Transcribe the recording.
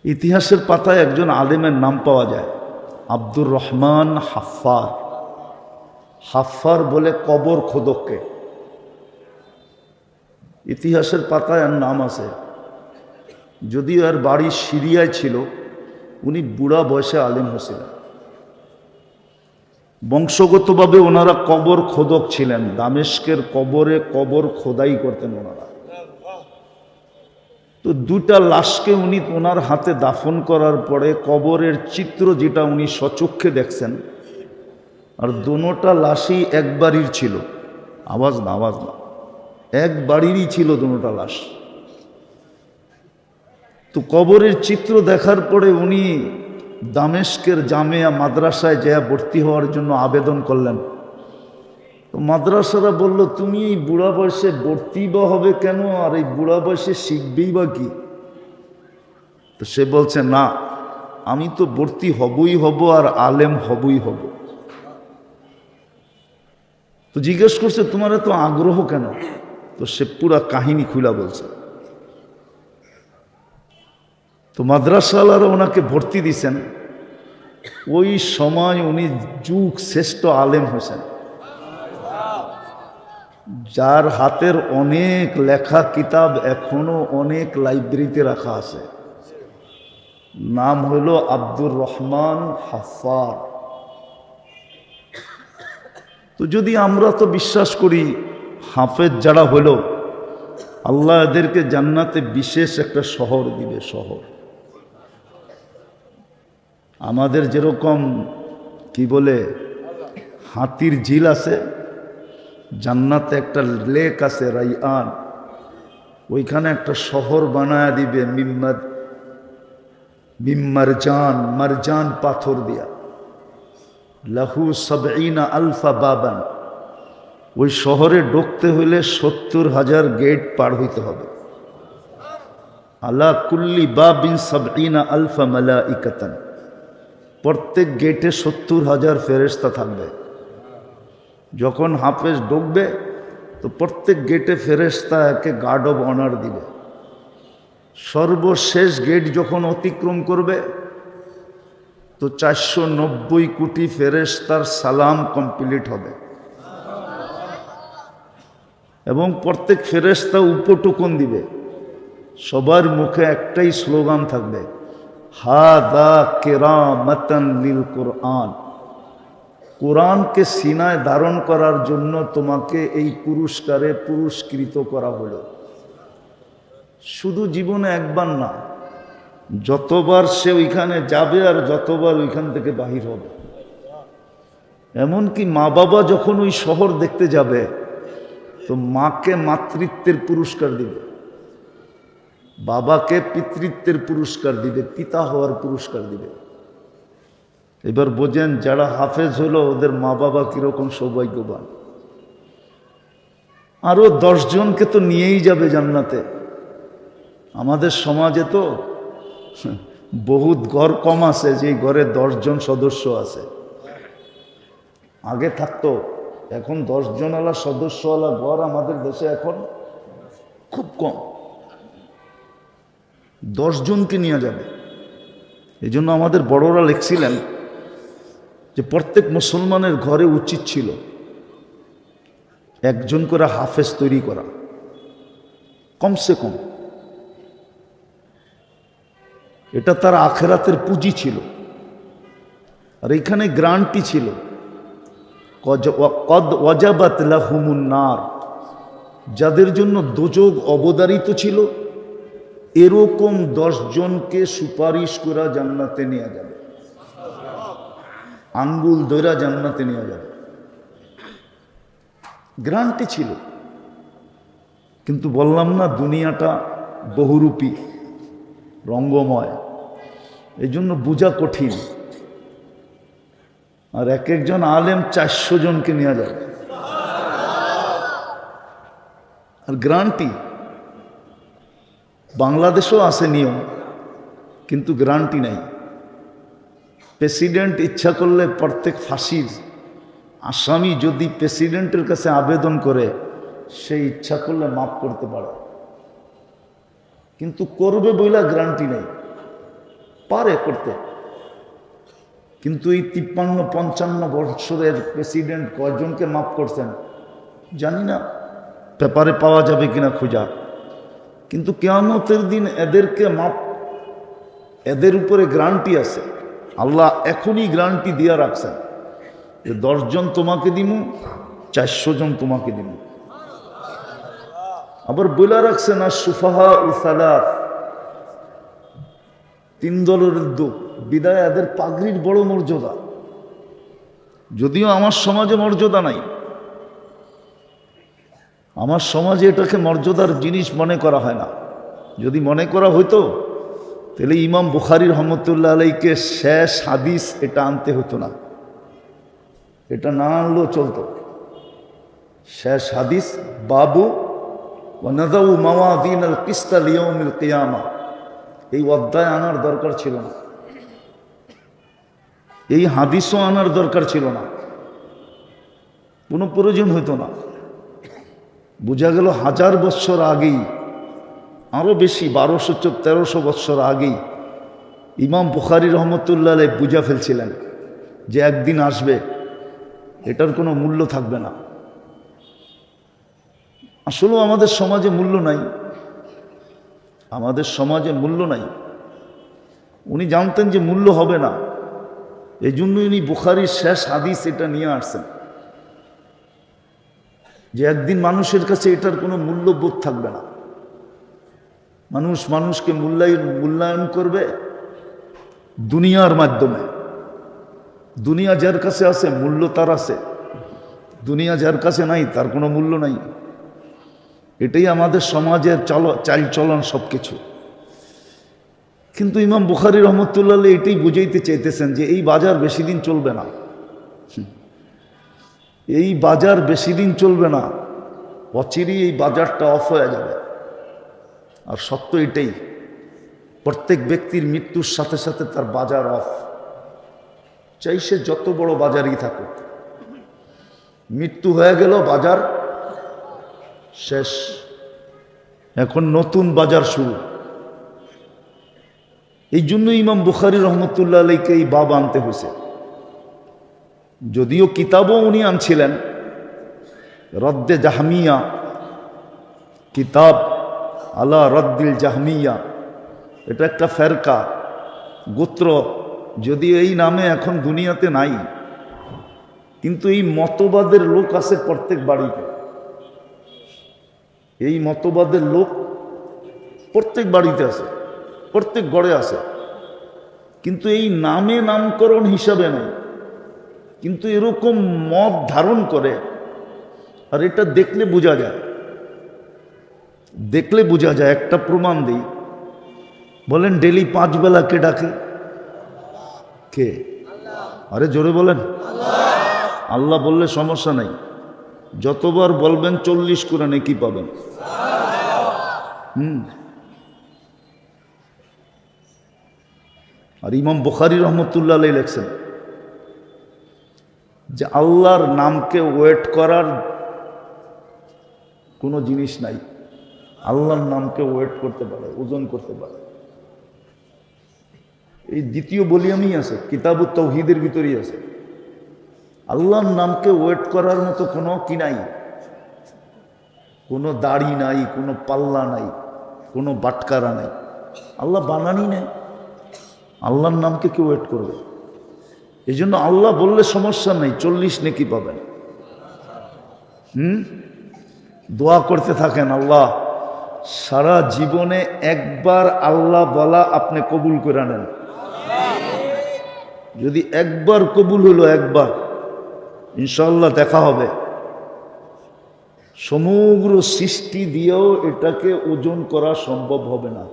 ইতিহাসের পাতায় একজন আলেমের নাম পাওয়া যায়, আব্দুর রহমান হাফফার। হাফফার বলে কবর খোদককে। ইতিহাসের পাতায় আর নাম আছে, যদিও এর বাড়ি সিরিয়ায় ছিল। উনি বুড়া বয়সে আলেম হয়েছিলেন। বংশগতভাবে ওনারা কবর খোদক ছিলেন। দামেস্কের কবরে কবর খোদাই করতেন ওনারা। তো দুটা লাশকে উনি ওনার হাতে দাফন করার পরে কবরের চিত্র যেটা উনি সচক্ষে দেখছেন, আর দোনোটা লাশই এক বাড়ির ছিল। আওয়াজ না, আওয়াজ না, এক বাড়িরই ছিল দোনোটা লাশ। তো কবরের চিত্র দেখার পরে উনি দামেস্কের জামিয়া মাদ্রাসায় যা ভর্তি হওয়ার জন্য আবেদন করলেন। তো মাদ্রাসারা বলল, তুমি এই বুড়া বয়সে ভর্তি বা হবে কেন, আর এই বুড়া বয়সে শিখবেই বা কি? তো সে বলছে, না, আমি তো ভর্তি হবই হব, আর আলেম হবই হব। তো জিজ্ঞেস করছে, তোমার এত আগ্রহ কেন? তো সে পুরা কাহিনী খুলা বলছে। তো মাদ্রাসাওয়ালারা ওনাকে ভর্তি দিছেন। ওই সময় উনি যুগ শ্রেষ্ঠ আলেম হোসেন, যার হাতের অনেক লেখা কিতাব এখনো অনেক লাইব্রেরিতে রাখা আছে। নাম হইল আব্দুর রহমান হাফফার। তো যদি আমরা তো বিশ্বাস করি হাফেজ যারা হইল, আল্লাহ এদেরকে জান্নাতে বিশেষ একটা শহর দিবে। শহর আমাদের যেরকম কি বলে হাতির ঝিল আছে, জান্নাতে একটা লেক আছে রাইয়ান, ওইখানে একটা শহর বানায় দিবে মিম্মারজান, মারজান পাথর দিয়া। লাহু ৭০ আলফা বাবান। ওই শহরে ঢুকতে হইলে ৭০,০০০ গেট পার হইতে হবে। আলা কুল্লি বাবিন ৭০ আলফা মালাইকাতান। প্রত্যেক গেটে ৭০,০০০ ফেরেশতা থাকবে। যখন হাফেজ ঢুকবে তো প্রত্যেক গেটে ফেরেশতা একে গার্ড অব অনার দিবে। সর্বশেষ গেট যখন অতিক্রম করবে তো ৪৯০ কোটি ফেরেশতার সালাম কমপ্লিট হবে, এবং প্রত্যেক ফেরেশতা উপটুকুন দিবে। সবার মুখে একটাই স্লোগান থাকবে, হাদা কেরামাতান লিল কুরআন। কোরআনকে সিনায় ধারণ করার জন্য তোমাকে এই পুরস্কারে পুরস্কৃত করা হলো। শুধু জীবনে একবার না, যতবার সে ওইখানে যাবে আর যতবার ওইখান থেকে বাহির হবে। এমনকি মা বাবা যখন ওই শহর দেখতে যাবে তো মাকে মাতৃত্বের পুরস্কার দিবে, বাবাকে পিতৃত্বের পুরস্কার দিবে, পিতা হওয়ার পুরস্কার দিবে। এবার বোঝেন যারা হাফেজ হলো ওদের মা বাবা কিরকম সৌভাগ্যবান। আরো ১০ জনকে তো নিয়েই যাবে জান্নাতে। আমাদের সমাজে তো বহুত ঘর কম আছে যে ঘরে ১০ জন সদস্য আছে। আগে থাকতো, এখন ১০ জনওয়ালা সদস্যওয়ালা ঘর আমাদের দেশে এখন খুব কম। ১০ জনকে নিয়ে যাবে। এই জন্য আমাদের বড়রা লিখছিলেন যে প্রত্যেক মুসলমানের ঘরে উচিত ছিল একজন করে হাফেজ তৈরি করা, কমসে কম। এটা তার আখেরাতের পুঁজি ছিল। আর এইখানে গ্রান্টি ছিল, কদ ওয়াজাবাত লাহুমুন নার, যাদের জন্য দোজখ অবধারিত ছিল, এরকম ১০ জনকে সুপারিশ করা জান্নাতে নেওয়া যাবে, আঙ্গুল ধরা জান্নাতে নেওয়া যাবে, গ্যারান্টি ছিল। কিন্তু বললাম না, দুনিয়াটা বহুরূপী, রঙ্গময়, এই জন্য বোঝা কঠিন। আর এক একজন আলেম ৪০০ জনকে নেওয়া যাবে, আর গ্যারান্টি। বাংলাদেশেও আছে নিয়ম, কিন্তু গ্যারান্টি নাই। প্রেসিডেন্ট ইচ্ছা করলে প্রত্যেক ফাঁসির আসামি যদি প্রেসিডেন্টের কাছে আবেদন করে, সে ইচ্ছা করলে মাফ করতে পারে, কিন্তু করবে বইলা গ্যারান্টি নেই। পারে করতে, কিন্তু এই 53-55 বছরের প্রেসিডেন্ট কয়জনকে মাফ করছেন জানি না, পেপারে পাওয়া যাবে কিনা খোঁজা। কিন্তু কিয়ামতের দিন এদেরকে মাফ, এদের উপরে গ্যারান্টি আছে। আল্লাহ এখনই গ্যারান্টি দিয়ে রাখছেন যে 10 জন তোমাকে দিমু, 400 জন তোমাকে দিমু। আবার বলে রাখছেন আর সুফাহা ও সালাত, 3 দলের বিদায় এদের পাগড়ির বড় মর্যাদা, যদিও আমার সমাজে মর্যাদা নাই। আমার সমাজে এটাকে মর্যাদার জিনিস মনে করা হয় না। যদি মনে করা হইতো তাহলে ইমাম বুখারী রহমতুল্লাহ আলাইকে শেষ হাদিস এটা আনতে হতো না, এটা না আনলেও চলতো। শেষ হাদিস বাবু ওয়ানাযাউ মাওয়াযিনাল কিসতা লিয়াউমিল কিয়ামা, এই অধ্যায় আনার দরকার ছিল না, এই হাদিসও আনার দরকার ছিল না, কোনো প্রয়োজন হইতো না। বোঝা গেল 1000 বৎসর আগেই, আরও বেশি 1200-1300 বৎসর আগেই ইমাম বুখারী রহমতুল্লাহ আলাইহি বুঝা ফেলছিলেন যে একদিন আসবে এটার কোনো মূল্য থাকবে না। আসলেও আমাদের সমাজে মূল্য নাই, আমাদের সমাজে মূল্য নাই। উনি জানতেন যে মূল্য হবে না, এই জন্য উনি বুখারীর শেষ হাদিস এটা নিয়ে আসছেন যে একদিন মানুষের কাছে এটার কোনো মূল্যবোধ থাকবে না। মানুষ মানুষকে মূল্যায়ন করবে দুনিয়ার মাধ্যমে। দুনিয়া যার কাছে আছে মূল্য তার আছে, দুনিয়া যার কাছে নাই তার কোনো মূল্য নাই। এটাই আমাদের সমাজের চালচলন সব কিছু। কিন্তু ইমাম বুখারী রহমতুল্লাহ আলাইহি এটাই বুঝাইতে চাইতেছেন যে এই বাজার বেশি দিন চলবে না, এই বাজার বেশি দিন চলবে না, অচিরেই এই বাজারটা অফ হয়ে যাবে। আর সত্য এটাই, প্রত্যেক ব্যক্তির মৃত্যুর সাথে সাথে তার বাজার অফ, চাই সে যত বড় বাজারই থাকুক, মৃত্যু হয়ে গেল বাজার শেষ, এখন নতুন বাজার শুরু। এই জন্য ইমাম বুখারী রহমতুল্লাহ আলাইহিকে এই বাব আনতে হয়েছে। যদিও কিতাবও উনি আনছিলেন, রদ্দে জাহমিয়া, কিতাব আলা রদ্দিল জাহমিয়া, এটা একটা ফেরকা গোত্র, যদিও এই নামে এখন দুনিয়াতে নাই, কিন্তু এই মতবাদের লোক আছে প্রত্যেক বাড়িতে। এই মতবাদের লোক প্রত্যেক বাড়িতে আছে, প্রত্যেক ঘরে আছে, কিন্তু এই নামে নামকরণ হিসাবে নেই, কিন্তু এরকম মত ধারণ করে। আর এটা দেখলে বোঝা যায়, দেখলে বোঝা যায়। একটা প্রমাণ দিই, বলেন ডেলি 5 বেলা কে ডাকে? কে? আরে জোরে বলেন। আল্লাহ বললে সমস্যা নাই, যতবার বলবেন 40 করে নেকি পাবেন। আর ইমাম বুখারী রহমতুল্লাহ আলাইহি লেখছেন যে আল্লাহর নামকে ওয়েট করার কোনো জিনিস নাই। আল্লাহর নামকে ওয়েট করতে পারে, ওজন করতে পারে। এই দ্বিতীয় ভলিউমেই আছে, কিতাবুত তাওহীদের ভিতরেই আছে। আল্লাহর নামকে ওয়েট করার মতো কোনো কি নাই, কোনো দাড়ি নাই, কোনো পাল্লা নাই, কোনো বাটকারা নাই। আল্লাহ বানানি নেই, আল্লাহর নামকে কেউ ওয়েট করবে। এই জন্য আল্লাহ বললে সমস্যা নেই, 40 নেকি পাবেন। দোয়া করতে থাকেন, আল্লাহ সারা জীবনে একবার আল্লাহ বলা আপনি কবুল করে নেন। যদি একবার কবুল হলো, একবার ইনশাআল্লাহ দেখা হবে। সমগ্র সৃষ্টি দিয়েও এটাকে ওজন করা সম্ভব হবে না।